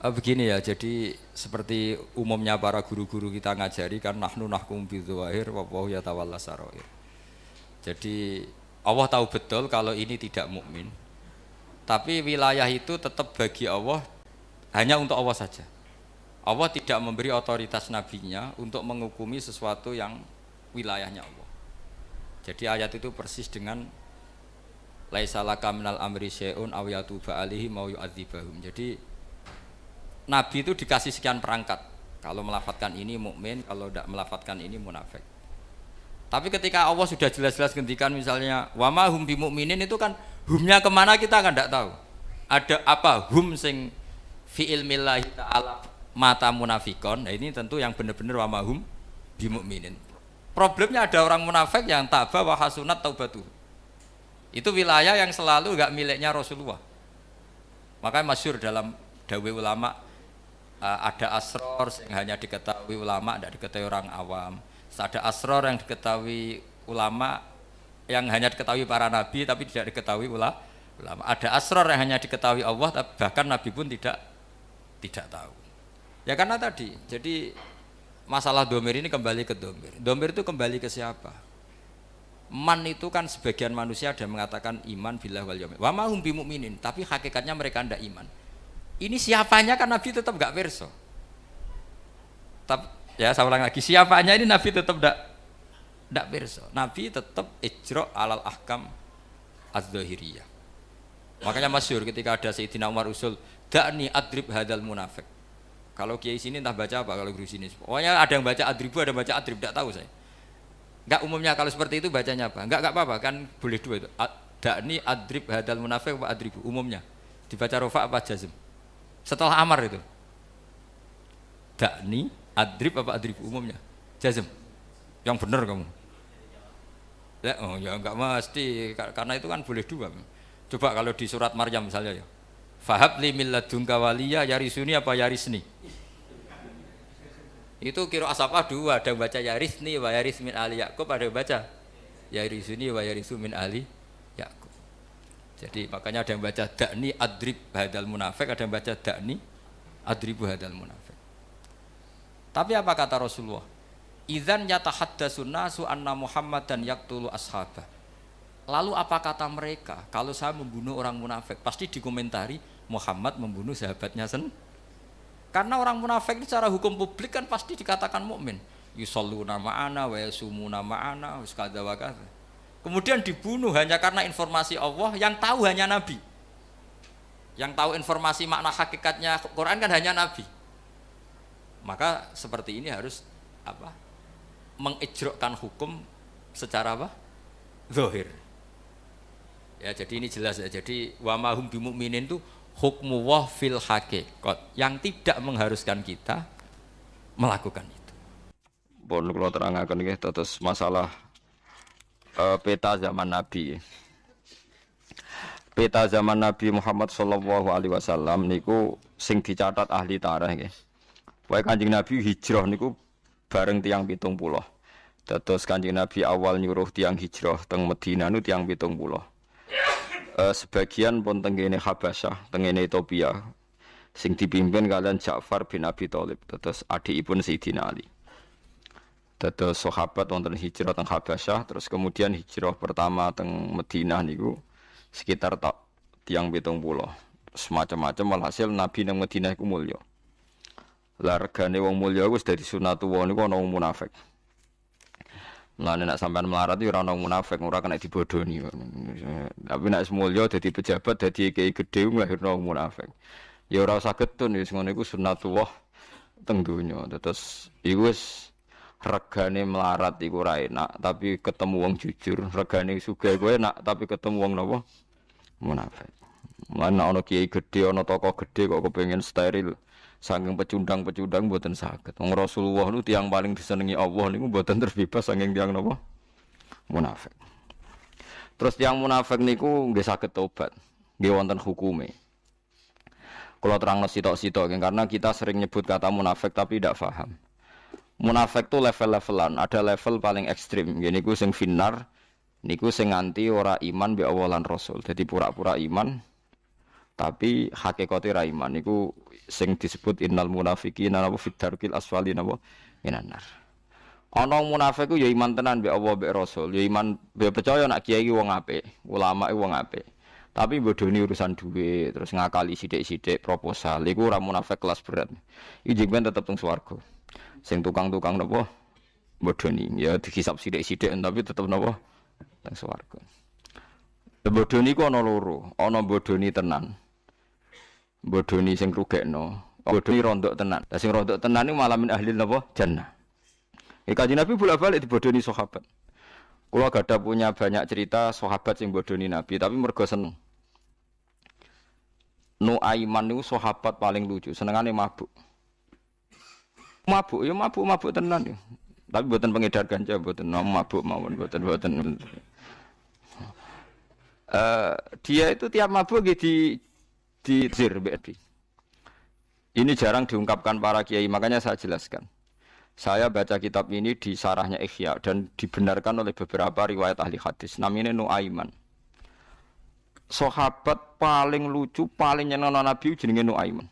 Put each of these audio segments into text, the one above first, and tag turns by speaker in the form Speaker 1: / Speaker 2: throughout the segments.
Speaker 1: Begini ya, jadi seperti umumnya para guru-guru kita ngajari kan nahnu nahkum bidzawahir wa wallahu yatawalla sarair. Jadi Allah tahu betul kalau ini tidak mukmin. Tapi wilayah itu tetap bagi Allah, hanya untuk Allah saja. Allah tidak memberi otoritas nabinya untuk menghukumi sesuatu yang wilayahnya Allah. Jadi ayat itu persis dengan laisa laka minal amri syai'un aw yatuba alaihi mau yu'adzibahum. Jadi Nabi itu dikasih sekian perangkat. Kalau melafatkan ini mukmin, kalau tidak melafatkan ini munafik. Tapi ketika Allah sudah jelas-jelas gantikan misalnya wama hum bimu'minin, itu kan humnya kemana kita kan tidak tahu. Ada apa hum sing fi ilmillahi ta'ala mata munafikon. Nah ini tentu yang benar-benar wama hum bimu'minin. Problemnya ada orang munafik yang taba wa hasunat taubatu. Itu wilayah yang selalu enggak miliknya Rasulullah. Makanya masyhur dalam dawai ulama, ada asror yang hanya diketahui ulama, tidak diketahui orang awam. Ada asror yang diketahui ulama, yang hanya diketahui para nabi tapi tidak diketahui ulama. Ada asror yang hanya diketahui Allah, bahkan nabi pun tidak tahu. Ya karena tadi, jadi masalah domir ini kembali ke domir. Domir itu kembali ke siapa? Man itu kan sebagian manusia ada mengatakan iman billah wal yaumil wa ma hum bimu'minin, tapi hakikatnya mereka tidak iman. Ini siapanya kan Nabi tetap enggak verso. Ya saya ulang lagi, siapanya ini Nabi tetap enggak verso. Nabi tetap ijra' alal ahkam az-zahiriyah. Makanya masyhur ketika ada Sayyidina Umar usul, da'ni adrib hadal munafik. Kalau kiai sini entah baca apa, kalau guru sini. Pokoknya ada yang baca adribu, ada yang baca adrib, enggak tahu saya. Enggak, umumnya kalau seperti itu bacanya apa? Enggak apa-apa, kan boleh dua itu. Da'ni adrib hadal munafik wa adribu umumnya. Dibaca rofa apa jazm? Setelah amar itu dakni adrib apa adrib umumnya jazm yang benar kamu ya. Oh ya enggak mesti, karena itu kan boleh dua. Coba kalau di surat Maryam misalnya ya, fahab li min ladunka waliya yarisuni apa yarisni, itu kira asapa dua, ada yang baca yarisni wa yaris min ali Yaqub, ada yang baca yarisuni wa yarisu min ali Yaqub. Jadi makanya ada yang baca dakni adrib hadal munafik, ada yang baca dakni adribu hadal munafik. Tapi apa kata Rasulullah? Idzan yatahaddatsun nasu anna Muhammadan yaqtulu ashabah. Lalu apa kata mereka kalau saya membunuh orang munafik? Pasti dikomentari Muhammad membunuh sahabatnya sendiri. Karena orang munafik secara hukum publik kan pasti dikatakan mukmin. Yusalluna ma'ana wa yasumuna ma'ana wa kadza wa kadza. Kemudian dibunuh hanya karena informasi Allah yang tahu hanya Nabi. Yang tahu informasi makna hakikatnya Quran kan hanya Nabi. Maka seperti ini harus apa? Mengijrokkan hukum secara apa? Zahir. Ya, jadi ini jelas ya. Jadi wa ma hum bimu'minin itu hukmu wa fil haqiqat, yang tidak mengharuskan kita melakukan itu.
Speaker 2: Pun kula terangaken nggih terus masalah peta zaman Nabi. Peta zaman Nabi Muhammad sallallahu alaihi wasallam niku sing dicatat ahli tarikh nggih. Wae Kanjeng Nabi hijrah niku bareng tiyang 70. Dados Kanjeng Nabi awal nyuruh tiyang hijrah teng Madinah niku tiyang 70. Sebagian pun teng kene Habasyah, teng kene Ethiopia sing dipimpin kalian Ja'far bin Abi Thalib, dados adikipun Sayyidina Ali. Dados sahabat wonten hijrah teng Habasyah, terus kemudian hijrah pertama teng Madinah niku sekitar tiang 70. Semacam-macam walhasil Nabi nang Madinah iku mulya. Lah regane wong mulya wis dadi sunatullah niku ana wong munafik. Mulane nek sampean melarat iki ora ana munafik, ora kena dibodoni. Tapi nek mulya dadi pejabat, dadi kiai gedhe nglahirno wong munafik. Ya ora usah getun wis ngono iku sunatullah teng donya. Terus iku wis regane melarat iku ora enak, tapi ketemu wong jujur. Regane sugih kowe enak, tapi ketemu wong napa? Munafik. Mulane ana kiai gedhe, ana tokoh gedhe kok kepengin steril. Saking pecundang-pecundang mboten saged. Wong Rasulullah niku tiyang paling disenengi Allah niku mboten terbebas saking tiyang napa? Munafik. Terus tiyang munafik niku nggih saged tobat. Nggih wonten hukume. Kula terangno sitok-sitok karena kita sering nyebut kata munafik tapi tidak paham. Munafik itu level-levelan, ada level paling ekstrim. Gini ku sing finar, niku sing nganti ora iman be Allah lan Rasul. Jadi pura-pura iman, Tapi hakikate ra iman iku sing disebut innal munafiqina wa fid darkil asfali napa minan nar. Ana munafik ku ya iman tenan mbek Allah mbek Rasul, ya iman mbek percaya nak kiai wong apik, ulama wong apik. Tapi bodoni urusan duit, terus ngakali sithik-sithik proposal, iku ora munafik kelas berat. Iki ben tetep teng swarga. Sing tukang-tukang napa bodoni, ya dihisab sithik-sithik tapi tetep napa teng swarga. Bodoni ku ana loro, ana bodoni tenan. Bodoni sing rugekno, bodoni rondok tenan. Lah sing rondok tenan niku malah min ahli napa jannah. Kanjeng Nabi bolak-balik dibodoni sahabat. Kula gadah punya banyak cerita sahabat sing bodoni Nabi, tapi mergo seneng. Nuaiman niku sahabat paling lucu, senengane mabuk. Mabuk ya mabuk tenan ya. Tapi mboten pengedar ganja, mboten mabuk mawon, mboten. Dia itu tiap mabuk di zir BRB. Ini jarang diungkapkan para kiai, makanya saya jelaskan. Saya baca kitab ini di sarahnya Ihya dan dibenarkan oleh beberapa riwayat ahli hadis. Namanya Nuaiman. Sahabat paling lucu, paling nyeneng Nabi jenenge Nuaiman.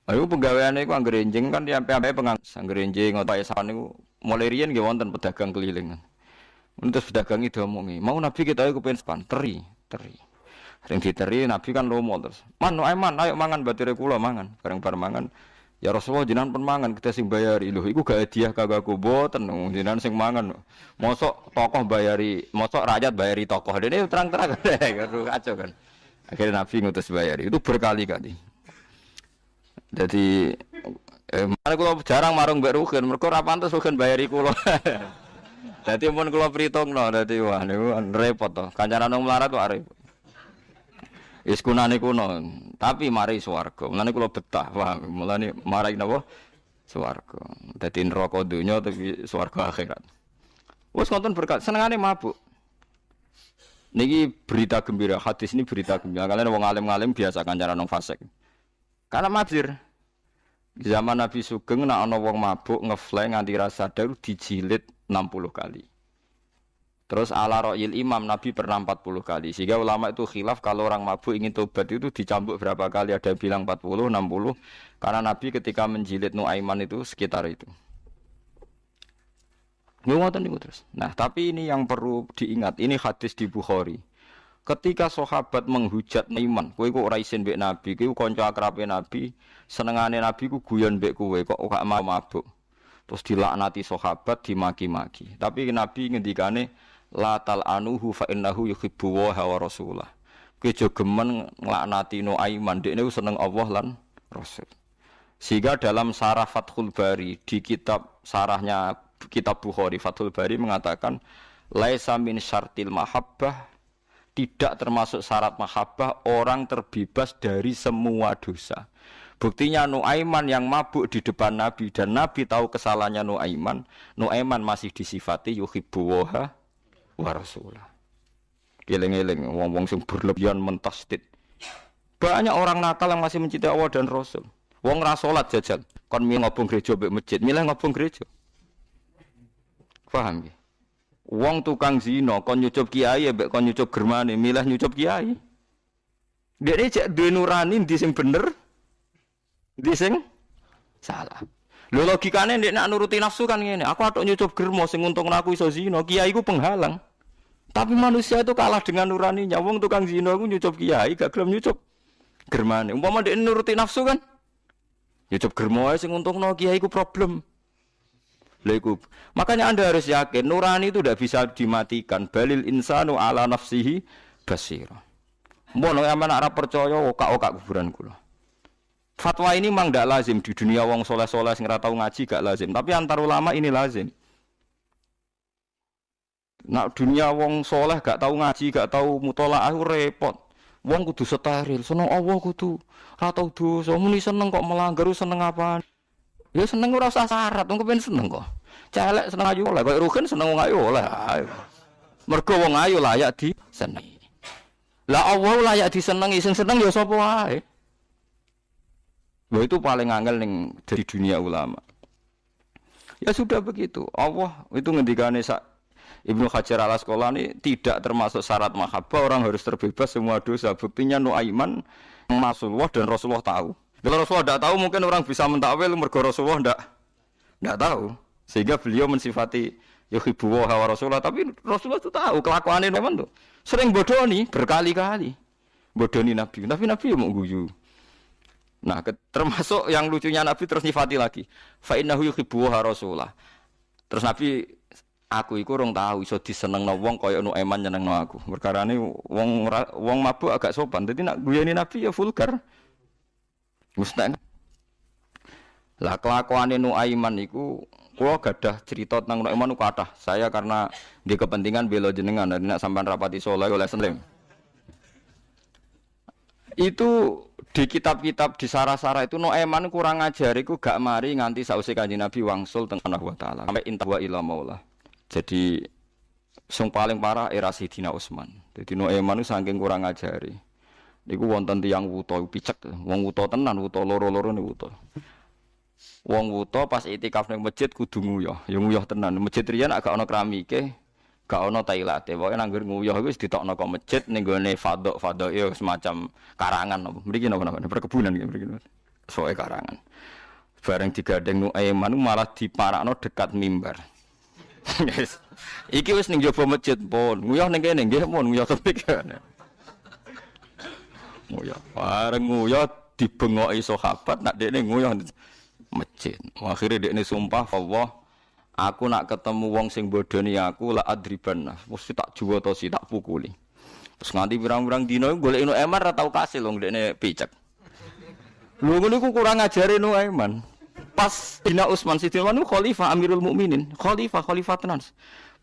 Speaker 2: Ayo penggaweane iku anggere enjing kan sampai pengangus, anggere enjing otahe sawan niku mulai riyen nggih wonten pedagang keliling. Terus pedagang itu omongi, mau Nabi kita ayo kepen span, teri. Sering diteri Nabi kan lomo terus. Man Nuaiman, ayo mangan batire kula mangan, bareng-bareng mangan. Ya Rasulullah jenengan pun mangan kita sing bayari lho iku gak hadiah kagakku boten jenengan sing mangan mosok tokoh bayari mosok rakyat bayari tokoh dene terang-terang kacau kan akhirnya Nabi ngutus bayari itu berkali-kali jadi mana kula jarang marung mbek Rugen mergo ora pantes Rugen bayari kula dadi mun kula pritungno dadi wah niku repot to kancanan nang melarat kok repot. Wis kunane kuno, tapi mari swarga. Mulane kula betah, wah, mulane marai napa? Swarga. Dadi neraka donya tapi swarga akhirat. Wes konten berkat, senengane mabuk. Niki berita gembira, hadis ini berita gembira. Kalian wong alim-alim biasa kancaran nang fasik. Karena mabir. Di zaman Nabi Sugeng nek ana wong mabuk ngefly nganti rasa sadar dijilid 60 kali. Terus ala ro'il imam Nabi pernah 40 kali. Sehingga ulama itu khilaf kalau orang mabuk ingin tobat itu dicambuk berapa kali. Ada yang bilang 40, 60. Karena Nabi ketika menjilid Nuaiman itu sekitar itu. Terus. Nah tapi ini yang perlu diingat. Ini hadis di Bukhari. Ketika sahabat menghujat Nuaiman. Kowe kok ora isin mbek Nabi. Kowe kanca akrabe Nabi. Senengane Nabi ku guyon mbek kowe. Kok gak mabuk. Terus dilaknati sahabat, dimaki-maki. Tapi Nabi ngendikane la tal'anuhu fa innahu yuhibbu wa rasulah. Kowe aja gemen nglaknati Nuaiman, dekne seneng Allah lan Rasul. Sehingga dalam sarah Fathul Bari di kitab sarahnya kitab Bukhari Fathul Bari mengatakan laisa min syartil mahabbah, tidak termasuk syarat mahabbah orang terbebas dari semua dosa. Buktinya Nuaiman yang mabuk di depan Nabi dan Nabi tahu kesalahannya Nuaiman masih disifati yuhibbu wa rasulah. Geleng-geleng wong-wong sing berlebihan mentasdid. Banyak orang nakal yang masih mencintai Allah dan Rasul. Wong ra salat jajal, kon milih ngobong gereja mbek masjid, milih ngobong gereja. Paham nggih? Wong tukang zina kon nyucup kiai mbek kon nyucup germane, milih nyucup kiai. Dekne cek duwe nurani ndi sing bener, ndi sing salah. Lho logikane nek nak nuruti nafsu kan ngene, aku atok nyucup germo sing untungno aku iso zina, kiai ku penghalang. Tapi manusia itu kalah dengan nuraninya. Wong tukang zina ku nyucup kiai, gak gelem nyucup germane. Umpama dekne nuruti nafsu kan nyucup germo ae sing untungno kiai ku problem. Lha iku. Makanya Anda harus yakin nurani itu tidak bisa dimatikan. Balil insanu ala nafsihi basira. Mbok nek aman ora percaya okak-okak kuburan kula. Fatwa ini memang tidak lazim di dunia wong soleh-soleh sing ora tau ngaji gak lazim, tapi antar ulama ini lazim. Nak dunia wong soleh gak tau ngaji, gak tau mutolaah repot. Wong kudu steril, seneng Allah kudu ora tau dosa, muni seneng kok melanggar seneng apaan? Ya seneng ora usah syarat, wong kepen seneng kok. Celek seneng ayu oleh, kok Rugen seneng wong ayu oleh. Mergo wong ayu layak disenengi. Lah Allah layak disenengi, sing seneng ya sapa wae. Wah itu paling angel ning dari dunia ulama. Ya sudah begitu. Allah itu ngendikane sak Ibnu Hajar Al Asqalani tidak termasuk syarat mahabbah orang harus terbebas semua dosa. Buktinya Nuaiman Rasulullah dan Rasulullah tahu. Kalau Rasulullah tidak tahu mungkin orang bisa mentakwil mergo Rasulullah tidak tahu. Sehingga beliau mensifati yuhibbu wa Rasulullah, tapi Rasulullah itu tahu kelakuannya Nuaiman tuh. Sering bodoni berkali-kali. Bodoni Nabi, tapi Nabi mau guyu. Nah, termasuk yang lucunya Nabi terus nyifati lagi. Fa innahu yuhibbu wa Rasulullah. Terus Nabi, aku iku urung tahu iso disenengno wong kaya Nuaiman nyenengno aku. Perkarane wong mabuk agak sopan. Dadi nak guyoni Nabi ya vulgar. Mustahil. Lah kelakuane Nuaiman iku kula gadah cerita tentang Nuaiman ku kathah. Saya karena di kepentingan bela jenengan nek sampean rapati saleh oleh Selim. Itu di kitab-kitab di sarah-sarah itu Nuaiman kurang ajar iku gak mari nganti sause Kanjeng Nabi wangsul teng Allah Taala sampai intawa ila maula. Jadi sing paling parah era Sidina Utsman. Dadi Nuaiman saking kurang ajari. Niku wonten tiyang wuta picek, wong wuta tenan, wuta loro-loro niku wuta. Wong wuta pas itikaf ning masjid kudu nguyah, ya nguyah tenan. Masjid riyen agak ana keramike, gak ana tailate. Pokoke nanggur nguyah iku wis ditokno kok masjid ning gone fadhok ya semacam karangan apa. Mriki napa perkebunan iki mriki. Soe karangan. Bareng digandeng Nuaiman malah diparakno dekat mimbar. Yes. Iki wis ning jaba masjid pun, nguyah ning kene nggih pun nguyah tepik. Nguyah, bareng nguyah dibengoki sahabat nak dekne nguyah masjid. Akhire dekne sumpah Allah, aku nak ketemu wong sing bodoni aku la adriban. Mesti tak juwoto si tak pukuli. Terus nganti pirang-pirang dina golek Nuaiman ra tau kasil wong dekne picek. Lho ngono iku kurang ajare Nuaiman. Pas Dina Utsman Sidina Utsman khalifah Amirul Mukminin, khalifah tenan.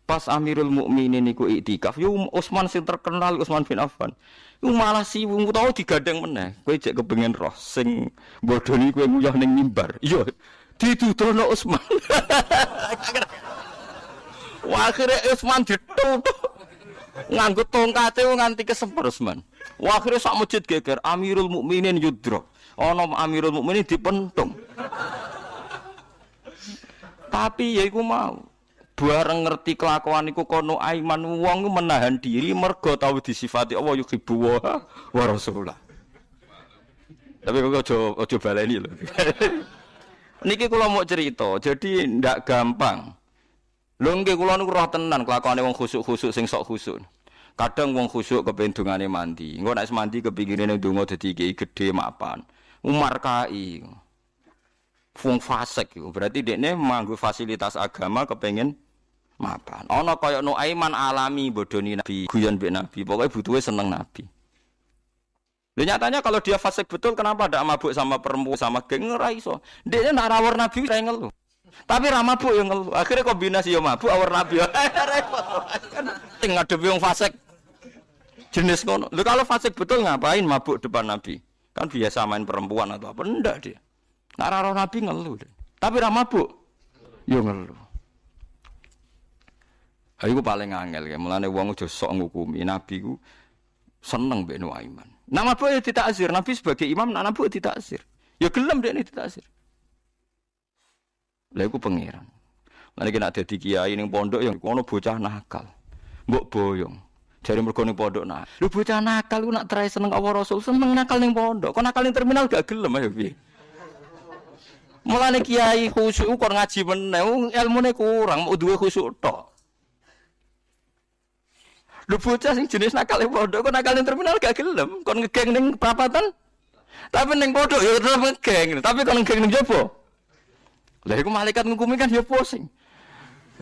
Speaker 2: Pas Amirul Mukminin niku iktikaf, yo Utsman sing terkenal Utsman bin Affan. Iku malah si wong tau digandeng meneh. Kowe jek kepengen roh sing bodoni kowe nguyah ning mimbar. Iya, dituturno Utsman. Wah, akhire Utsman ditutuk. Nganggo tongkate nganti kesemper Utsman. Wah, akhire sak masjid geger Amirul Mukminin yudra. Ana Amirul Mukminin dipentung. Tapi ya iku mau bareng ngerti kelakuan iku kono Aiman wong menahan diri mergo tau disifati Allah yuhibbu wa Rasulullah. Tapi kok aja baleni lho. Niki kula mau cerita, jadi ndak gampang. Lho nggih kula niku roh tenan kelakuane wong khusuk-khusuk sing sok khusuk. Kadang wong khusuk kepen dungane mandi. Engko nek mandi kepingine ndonga dadi kiai gedhe mapan. Umar kai. Wong fasik iku berarti dekne manggo fasilitas agama kepengin mapan. Ana kaya Nuaiman alami bodoni Nabi, guyon mbek Nabi, pokoke butuhe seneng Nabi. Lha nyatanya kalau dia fasik betul kenapa ndak mabuk sama perempuan sama geng ora iso. Dekne nak rawuh Nabi ora ngeluh. Tapi ra mabuk yo ngeluh. Akhire kombinasi yo mabuk awur Nabi. Repot. Sing ngadepi wong fasik jenis ngono. Lho kalau fasik betul ngapain mabuk depan Nabi? Kan biasa main perempuan atau apa ndak dia. Nak rawuh Nabi ngeluh. Tapi ra mabuk yo ngeluh. Iku paling angel ya, mulane wong aja sok ngukumi Nabi ku seneng mbek Nuaiman. Nak mabuk ya ditakzir, Nabi sebagai imam nak mabuk ditakzir. Ya gelem dekne ditakzir. Lha iku pangeran. Lan iki nak dadi kiai ning pondok ya ono bocah nakal. Mbok boyong. Jare mergo ning pondok nak. Lho bocah nakal ku nak terae seneng Allah Rasul, seneng nakal ning pondok. Kok nakal ning terminal gak gelem ayo piye? Mulane kiai khusyuk kok ngaji meneh, ilmune kurang, mau duwe khusyuk tok. Lu bocah sing jenis nakal ning pondok, kok nakal ning terminal gak gelem, kon ngegeng ning perapatan. Tapi ning pondok ya tetep ngegeng, tapi kon ngegeng ning jopo. Lah iku malaikat ngukumi kan ya pusing.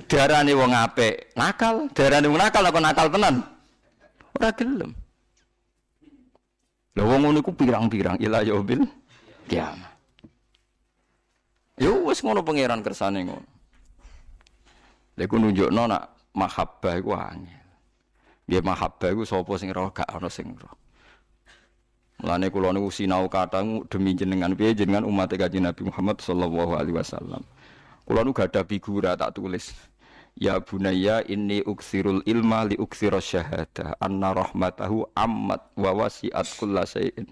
Speaker 2: Diarani wong apik nakal, diarani wong nakal kok nakal tenan. Ora gelem. Lah wong ngono iku pirang-pirang ila yaumil kiamah. Yo wis ngono pangeran kersane ngono. Lha iku nunjukno nak mahabbah iku angel. Nggih mahabbah iku sapa sing roh gak ana sing roh. Mulane kula niku sinau kathah demi jenengan piye jenengan umat Kanjeng Nabi Muhammad sallallahu alaihi wasallam. Kula nu gadah figura tak tulis. Ya bunayya inni uksirul ilma li uksira syahadah anna rahmatahu ammat wa wasi'at kullasyai'in.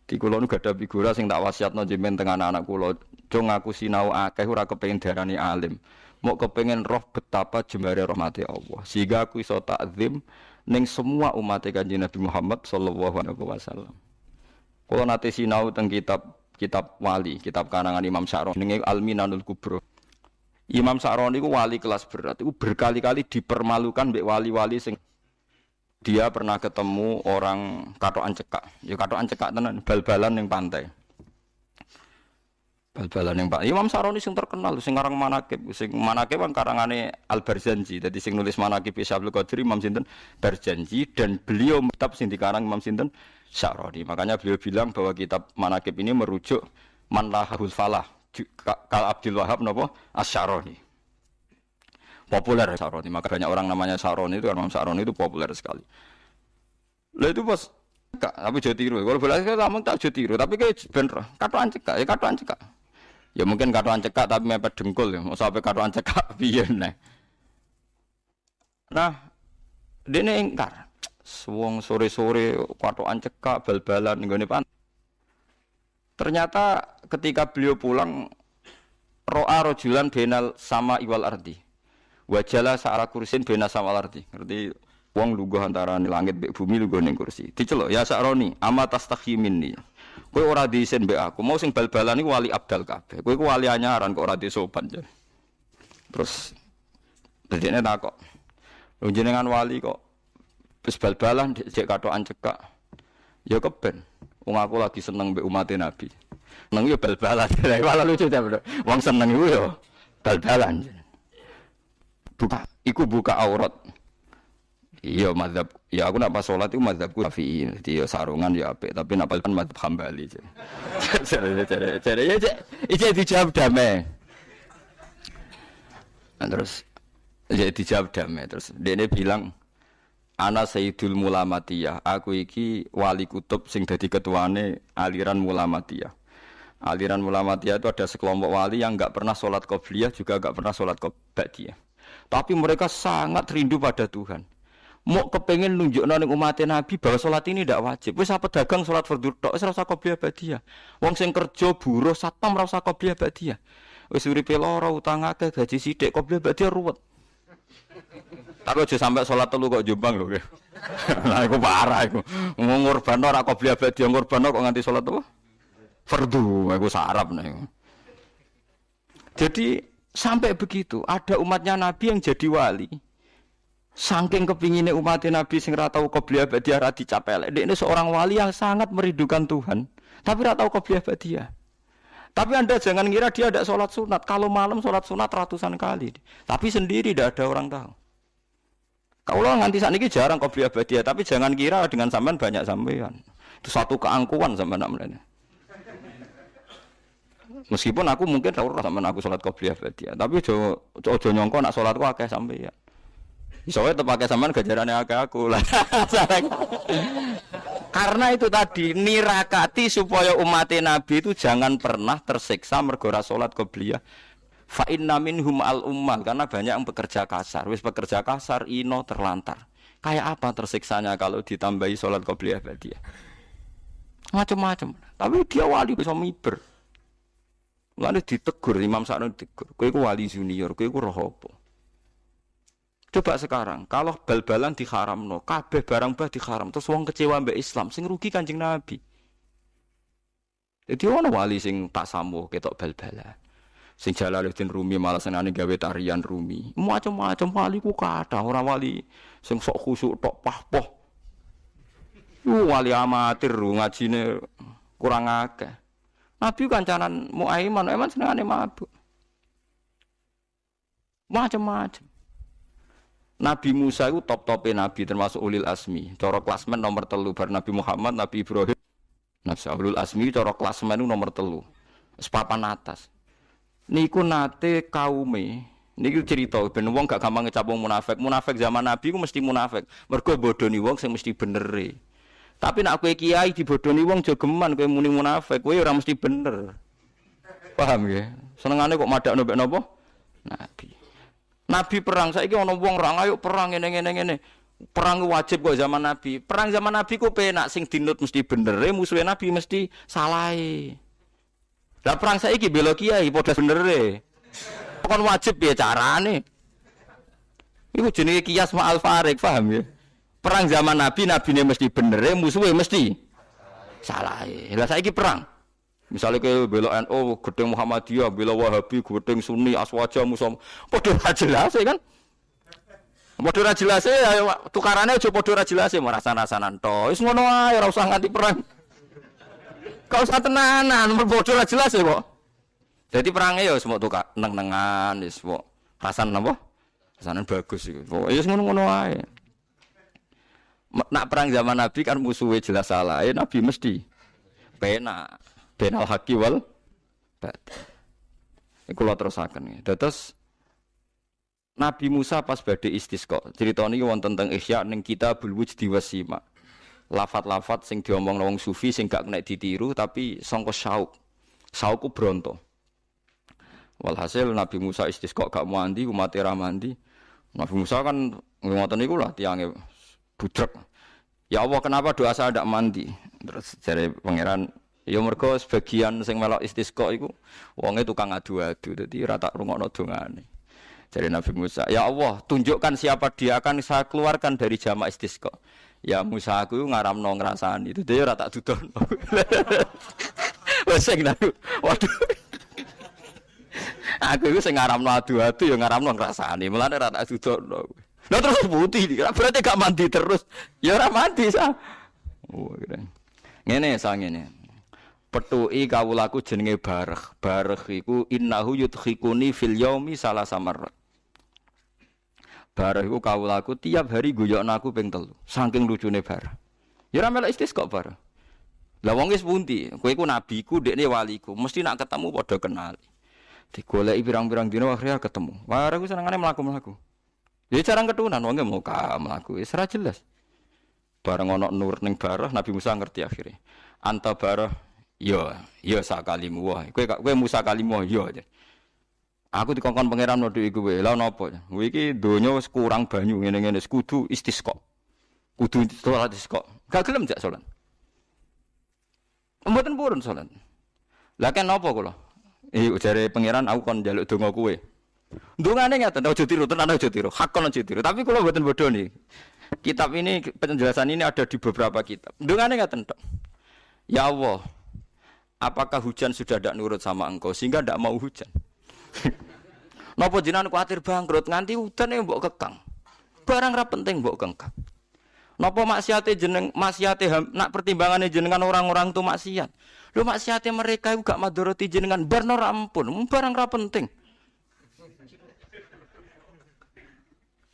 Speaker 2: Di kula nu gadah figura sing tak wasiatno jenengan teng anak-anak kula, jo ngaku sinau akeh ora kepengin darani alim. Mau kepengen roh betapa jembare rahmati Allah. Sehingga aku iso takzim ning semua umat Kanjeng Nabi Muhammad sallallahu alaihi wasallam. Kalau nate sinau teng kitab wali, kitab karangan Imam Sa'roni ning Al-Minanul Kubra. Imam Sa'roni ku wali kelas berat, itu berkali-kali dipermalukan mbek wali-wali sing dia pernah ketemu orang katokan cekak. Ya katokan cekak tenan, bal-balan ning pantai. Bal-balan yang Pak Imam Sa'roni sing terkenal sing ngarang manaqib kan karangane Al-Barzanji. Dadi sing nulis manaqib Syaikhul Qadir Imam sinten Barzanji dan beliau kitab sing dikarang Imam sinten Sa'roni. Makanya beliau bilang bahwa kitab manaqib ini merujuk man lahul falah kal Abdul Wahab napa Asy-Sa'roni. Populer Sa'roni, maka banyak orang namanya Sa'roni itu, Imam Sa'roni itu populer sekali. Lah itu pas tapi jauh tiru. Kalau boleh saya ngomong tak jauh tiru, tapi kayak bener katokan cekak, ya katokan cekak. Ya mungkin katokan cekak tapi mepet dengkul ya. Mau sampai katokan cekak piye nah. Nah, dene engkar. Wong sore-sore katokan cekak bal-balan nggone pantai. Ternyata ketika beliau pulang ro'a rajulan bainal sama iwal ardi. Wajala sa'ala kursin baina sama ardi. Ngerti wong lungguh antara langit mbek bumi lungguh ning kursi. Diceluk ya Sa'roni, ama tastakhi minni. Kowe ora diisin mbek aku. Mau sing bal-balan iku wali abdal kabeh. Kowe iku wali anyaran kok ora disopan. Terus dadene takok. Lho jenengan wali kok wis bal-balan cek katokan cekak. Ya keben. Wong aku lagi seneng mbek umat Nabi. Seneng yo bal-balan. Malah lucu ta, Bro. Wong seneng iku yo bal-balan. Buka aurat. Iya mazhab, ya aku nak pas sholat itu mazhabku Syafi'i, jadi ya sarungan ya apik, tapi nak pas mazhab Hambali. Jadi dijawab damai. Nah, terus jadi dijawab damai, terus dia bilang, ana Sayyidul Mulamatiyah, aku iki wali kutub sing dadi ketuane aliran Mulamatiyah. Aliran Mulamatiyah itu ada sekelompok wali yang enggak pernah sholat qobliyah juga enggak pernah sholat ba'diyah. Tapi mereka sangat rindu pada Tuhan. Mau kepengen nunjukno ning umat Nabi bahwa salat ini ndak wajib. Wis apa dagang salat fardhu tok wis ora usah qobliyah ba'diyah. Wong sing kerja buruh satpam ora usah qobliyah ba'diyah. Wis uripe lara utang akeh gaji sithik qobliyah ba'diyah ruwet. Tapi aja sampai salat telu kok jombang lho. Lah iku parah iku. Ngorbanno ora qobliyah ba'diyah ngorbanno kok nganti salat apa? Fardhu, iku sarap nek. Jadi sampai begitu ada umatnya Nabi yang jadi wali. Saking kepinginnya umat Nabi sing ra tau qobliyah ba'diyah ra dicapelek. Ini seorang wali yang sangat merindukan Tuhan, tapi ra tau qobliyah ba'diyah. Tapi Anda jangan kira dia ada sholat sunat. Kalau malam sholat sunat ratusan kali, tapi sendiri tidak ada orang tahu. Kalau nganti saat ini jarang qobliyah ba'diyah, tapi jangan kira dengan sampean banyak sampean. Itu satu keangkuhan sampean namanya. Meskipun aku mungkin ora sampean aku sholat qobliyah ba'diyah, tapi ojo nyongko nak sholatku akeh sampean. Soalnya terpakai sampean gajarannya aku lah. Karena itu tadi nirakati supaya umat Nabi itu jangan pernah tersiksa mergo ora salat qobliyah. Fa inna minhum al ummal, karena banyak yang bekerja kasar. Wis bekerja kasar ino terlantar. Kayak apa tersiksanya kalau ditambahi salat qobliyah ba'diyah? Macam-macam. Tapi dia wali bisa miber. Lalu ditegur Imam Sa'roni ditegur. Kowe iku wali junior, kowe iku roh apa? Coba sekarang, kalau bal-balan diharamno, kabeh barang bah diharam, terus wong kecewa mbek Islam, sing rugi Kanjeng Nabi. Jadi ono wali sing tak sambo ketok bal-balan. Sing Jalaluddin Rumi malah senane gawe tarian Rumi. Macam-macam wali ku kathah, ora wali sing sok khusuk tok pahpoh. Wali amatir ngajine kurang akeh. Nabi kancanan Muaiman, Muaiman senengane mabuk. Macam-macam. Nabi Musa itu top-topnya Nabi termasuk ulil asmi. Cara klasmen nomor 3 bar Nabi Muhammad, Nabi Ibrahim. Nabi ulul asmi cara klasmen itu nomor 3. Sepapan atas. Niku nate kaume. Niku cerita ben wong gak gampang ngecap wong munafik. Munafik zaman Nabi ku mesti munafik. Mergo bodoni wong sing mesti benere. Tapi nek kowe kiai dibodoni wong jogeman kowe muni munafik, kowe ora mesti bener. Paham ya? Senengane kok madakno mbek napa? Nabi. Nabi perang, saiki ana wong ora ayo perang ngene. Perang wajib kok zaman Nabi. Perang zaman Nabi ku penak sing dinut mesti benere, musuhe Nabi mesti salahe. Lah perang saiki bela kiai padha benere. kon wajib piye carane? Iku jenenge kias ma'al farik, paham ya? Perang zaman Nabi, nabine mesti bener, musuhe mesti salah. Lah saiki perang. Misalnya ke bela NU, gedeng Muhammadiyah, bela Wahabi, gedeng Sunni, Aswaja, Musom, padha ra jelas kan? Padha ra jelas tukarane aja padha ra jelas rasan-rasanan to. Wis ngono ae ora usah nganti perang. Kau usah tenanan, padha ra jelas ya kok. Jadi perangnya ya semua tukar neng-nengan, wis kok rasan apa? Rasanan bagus iku. Ya wis ngono-ngono ae. Nak perang zaman Nabi kan musuhnya jelas salah, Nabi mesti penak. Benal haqi wal batil. Iku kula terusaken. Dados Nabi Musa pas badhe istisqa. Crita niki wonten teng Ihya ning Kitabul Wujdi Wasima. Lafat-lafat sing diomongno wong sufi sing gak kena ditiru tapi sangka syauk. Syaukku bronto. Walhasil Nabi Musa istisqa gak mandi, umat ra mandi. Nabi Musa kan ngoten niku lah tiange budrek. Ya Allah, kenapa doa saya tidak mandi? Terus jare pangeran, ya mergo sebagian sing melok istisqa iku wonge tukang adu-adu, dadi ora tak rungokno dongane. Jadi Nabi Musa, ya Allah, tunjukkan siapa dia akan saya keluarkan dari jamaah istisqa. Ya Musa aku ngaramno ngrasani, itu dia ora tak dudono. Wes sing waduh. Aku iku sing ngaramno adu-adu ya ngaramno ngrasani, mulane ora tak dudono. Lah terus putih, berarti gak mandi terus. Ya ora mandi sah. Oh, keren. Ngene sangene. Petuki kawulaku jenenge Barah. Barah iku innahu yudkhikuni fil yaumi salasa marrat. Barah iku kawulaku tiap hari guyokno aku ping 3. Saking lucune Barah. Ya ora melok istisqa Barah. Lah wong wis pundi? Kowe iku nabiku, dekne waliku. Mesti nak ketemu padha kenali. Digoleki pirang-pirang dina akhirnya ketemu. Barah ku senengane mlaku-mlaku. Ya jarang ketunan wong mau mlaku. Wis ora jelas. Bareng ana nur ning Barah Nabi Musa ngerti akhirnya. Anta Barah ya sakalimu wae. Kowe Musa kalimu ya. Aku dikongkon pangeran nodho iku wae. Lah napa? Kowe iki donya wis kurang banyu ngene-ngene kudu istisqa. Kudu salat istisqa. Gak gelem jak salat. Mboten purun salat. Lah kan napa kula? Jare pangeran aku kon njaluk donga kowe. Dongane ngaten aja tiru, tenan aja tiru. Hak kon aja tiru. Tapi kula mboten bodho nih. Kitab ini penjelasan ini ada di beberapa kitab. Dongane ngaten tok. Ya Allah, apakah hujan sudah tidak nurut sama engkau sehingga tidak mau hujan? Napa jenengan kuwatir bangkrut nganti udan mbok kekang. Barang ra penting mbok kengkang. Napa maksiate nak pertimbangane jenengan orang-orang itu maksiat. Lho maksiate mereka iku gak madharati jenengan barno ra ampun, barang ra penting.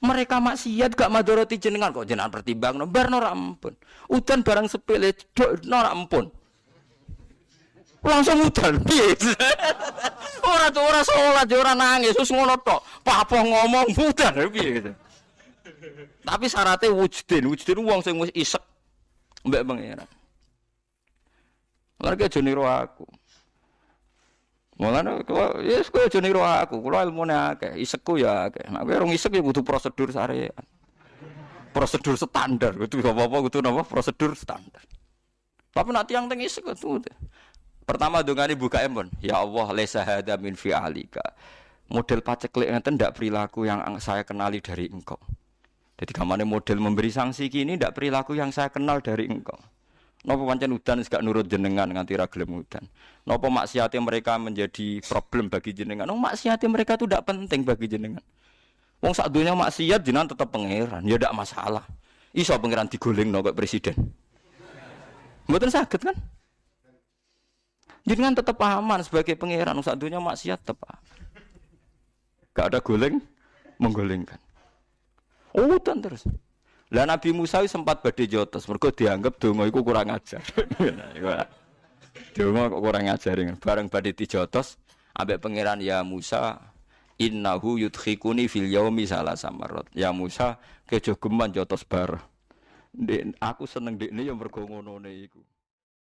Speaker 2: Mereka maksiat gak madharati jenengan kok jenengan pertimbangno barno ra ampun. Udan barang sepele ora ampun. Langsung udan piye? Ora salat ora nangis terus ngono tok. Apa ngomong udan piye gitu. Tapi syaratnya wujudin wong sing wis isek mbek pangeran. Lha aja niru aku. Mulane yes kowe aja niru aku, kula ilmune akeh, isekku ya akeh. Nek kowe ora isek ya kudu prosedur syariat. Prosedur standar, kudu apa-apa kudu napa prosedur standar. Tapi nek tiyang teng isek kudu. Pertama dongane buka empon. Ya Allah, laisa hada min fi'alika. Model paceklik ngeten ndak perilaku yang saya kenali dari engkau. Jadi kamane model memberi sanksi kini ndak perilaku yang saya kenal dari engkau. Napa pancen udan gak nurut jenengan nganti ra gelem udan. Napa maksiate mereka menjadi problem bagi jenengan. Maksiate mereka itu ndak penting bagi jenengan. Wong sak donya maksiat jenengan tetep pangeran, ya ndak masalah. Iso pangeran digolengno kok presiden. Mboten saged kan? Jenengan tetep aman sebagai pangeran, sak donya maksiat tetep aman. Gak ada goleng menggolengkan. Udan terus. Lah Nabi Musa sempat badhe jotos mergo dianggap donga iku kurang ajar. Donga kok kurang ajar bareng badhe dijotos ambek pangeran ya Musa innahu yudkhikuni fil yaumi salasa marrat. Ya Musa kejo geman jotos bar. Aku seneng dekne ya mergo ngonone iku.